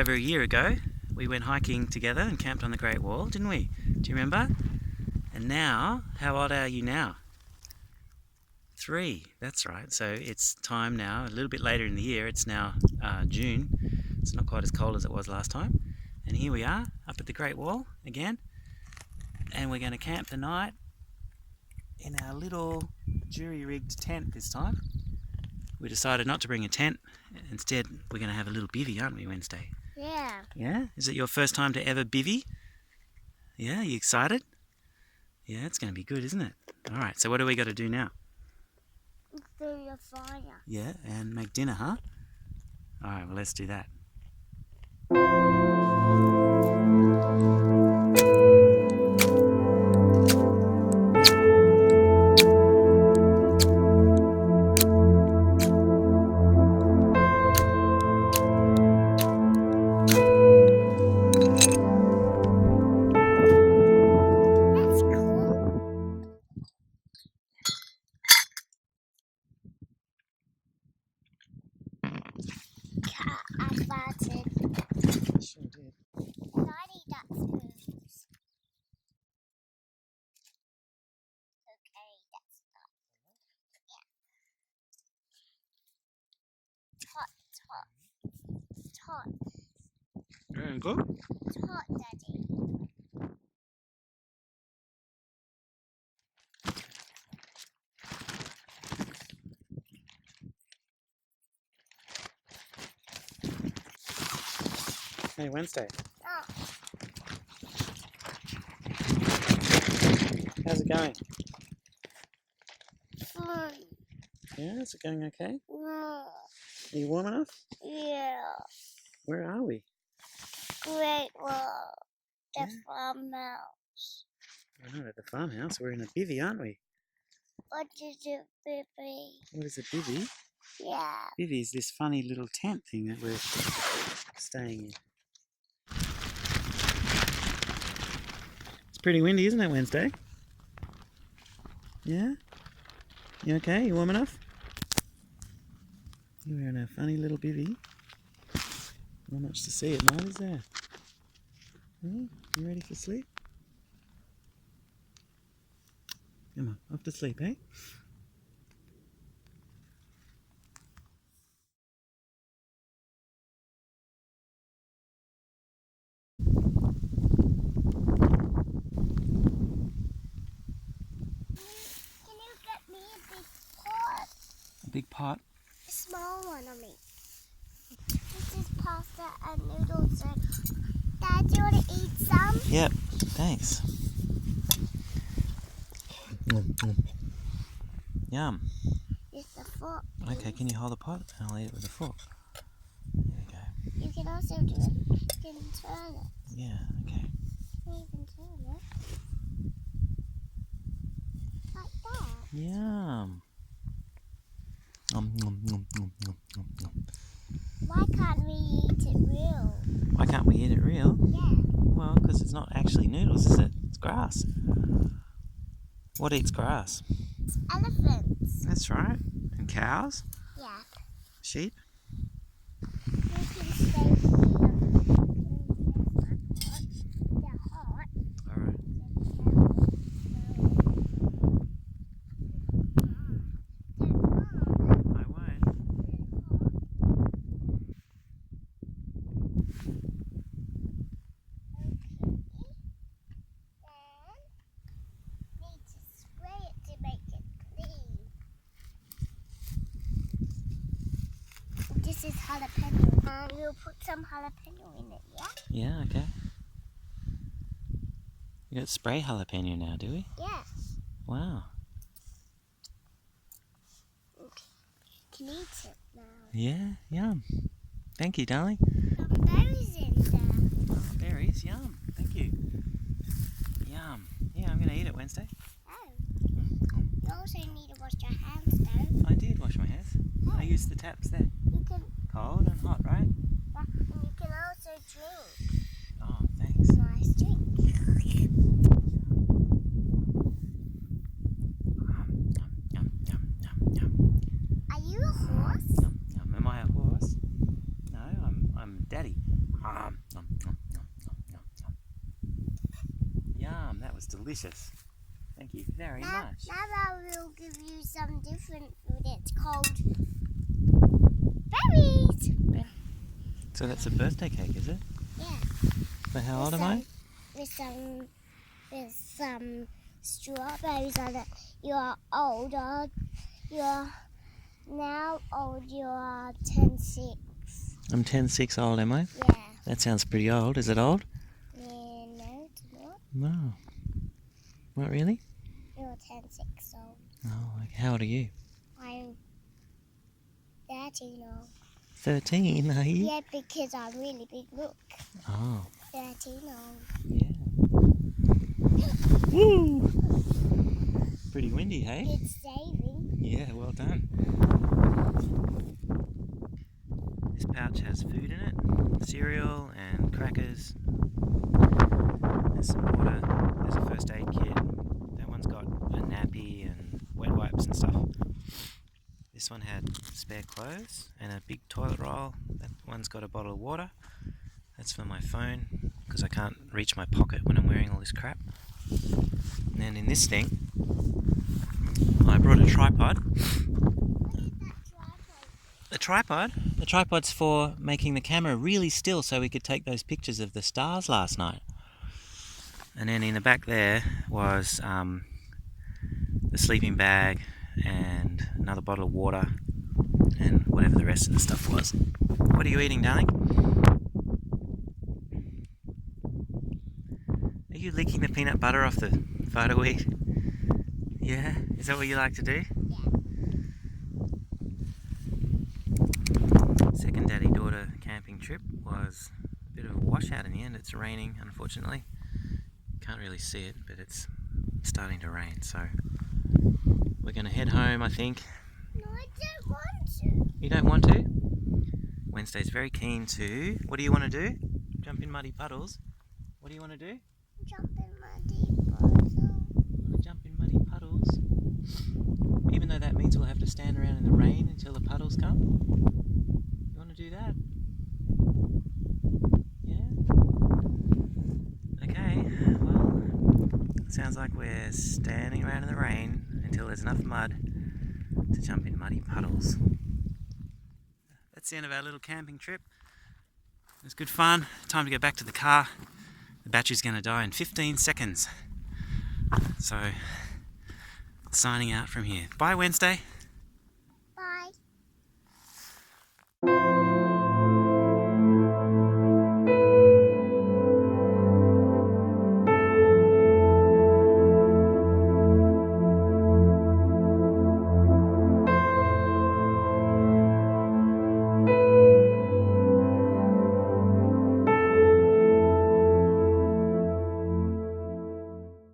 over a year ago, we went hiking together and camped on the Great Wall, didn't we? Do you remember? And now, how old are you now? 3, that's right. So it's time now, a little bit later in the year. It's now June. It's not quite as cold as it was last time. And here we are, up at the Great Wall again. And we're going to camp the night in our little jury-rigged tent this time. We decided not to bring a tent. Instead, we're going to have a little bivvy, aren't we, Wednesday? Yeah. Yeah? Is it your first time to ever bivvy? Yeah? You excited? Yeah, it's going to be good, isn't it? All right, so what do we got to do now? Do your fire. Yeah, and make dinner, huh? All right, well, let's do that. That's cool. I farted. Sure did. Nighty duck spoons. Okay, that's not. Yeah. Hot. Very good. It's hot, Daddy. Hey, Wednesday. Oh, How's it going? fun. Yeah, is it going okay? Mm, Are you warm enough? yeah. Where are we? Great Wall. The Yeah. farmhouse. We're not at the farmhouse. We're in a bivvy, aren't we? What is it, baby? What is a bivvy? Yeah. Bivvy is this funny little tent thing that we're staying in. It's pretty windy, isn't it, Wednesday? Yeah? You okay? You warm enough? We're in a funny little bivvy. Not much to see at night, is there? You ready for sleep? Come on, off to sleep, eh? Can you get me a big pot? A big pot. A small one, I mean. This is pasta and noodles. Dad, do you want to eat some? Yep, thanks. Yum. It's a fork. Okay, can you hold the pot? And I'll eat it with a fork. There you go. You can also do it. You can turn it. Yeah, okay. You can turn it. Like that. Yum. Nom, nom, nom, nom, nom, nom, nom. Why can't we eat it real? Why can't we eat it real? Yeah. Well, because it's not actually noodles, is it? It's grass. What eats grass? It's elephants. That's right. And cows? Yeah. Sheep? You can stay here. They're hot. Alright. I won't. Need to spray it to make it clean. This is jalapeno. We'll put some jalapeno in it, yeah? Yeah, okay. We got spray jalapeno now, do we? Yeah. Wow. Can eat it now. Yeah, yum. Thank you, darling. Some berries in there. Oh, berries, yum. Thank you. Yum. Yeah, I'm going to eat it, Wednesday. Oh. You also need to wash your hands though. I did wash my hands. I used the taps there. You can Cold and hot, right? you can also drink. Oh, thanks. Nice drink. Yum, yum, yum, yum. Are you a horse? Yum, yum. Am I a horse? No, I'm Daddy. delicious. Thank you very Now much. I will give you some different food. It's called berries. So that's a birthday cake, is it? Yeah. So how old am I? With some strawberries on it. You are older. You are now old. You are 10-6. I'm 10-6 old, am I? Yeah. That sounds pretty old. Is it old? Yeah, no, it's not. No. Not really? You're 10-6 old. Oh, okay. How old are you? I'm 13 old. 13, are you? Yeah, because I'm really big. Look, Oh, 13 old. yeah. Woo! Pretty windy, hey? It's saving. Yeah, well done. This pouch has food in it, cereal and crackers. There's some water. There's a first aid kit. That one's got a nappy and wet wipes and stuff. This one had spare clothes and a big toilet roll. That one's got a bottle of water. That's for my phone because I can't reach my pocket when I'm wearing all this crap. And then in this thing, I brought a tripod. The tripod's for making the camera really still so we could take those pictures of the stars last night. And then in the back there was the sleeping bag and another bottle of water and whatever the rest of the stuff was. What are you eating, darling? Are you licking the peanut butter off the photo weed? Yeah? Is that what you like to do? Yeah. Second daddy-daughter camping trip was a bit of a washout in the end. It's raining, unfortunately. Can't really see it, but it's starting to rain, so we're going to head home, I think. No, I don't want to. You don't want to? Wednesday's very keen to... What do you want to do? Jump in muddy puddles? What do you want to do? Jump in muddy puddles. You want to jump in muddy puddles? Even though that means we'll have to stand around in the rain until the puddles come? You want to do that? Yeah? Okay, well, sounds like we're standing around in the rain until there's enough mud to jump in muddy puddles. That's the end of our little camping trip. It was good fun. Time to go back to the car. The battery's going to die in 15 seconds. So, signing out from here. Bye, Wednesday.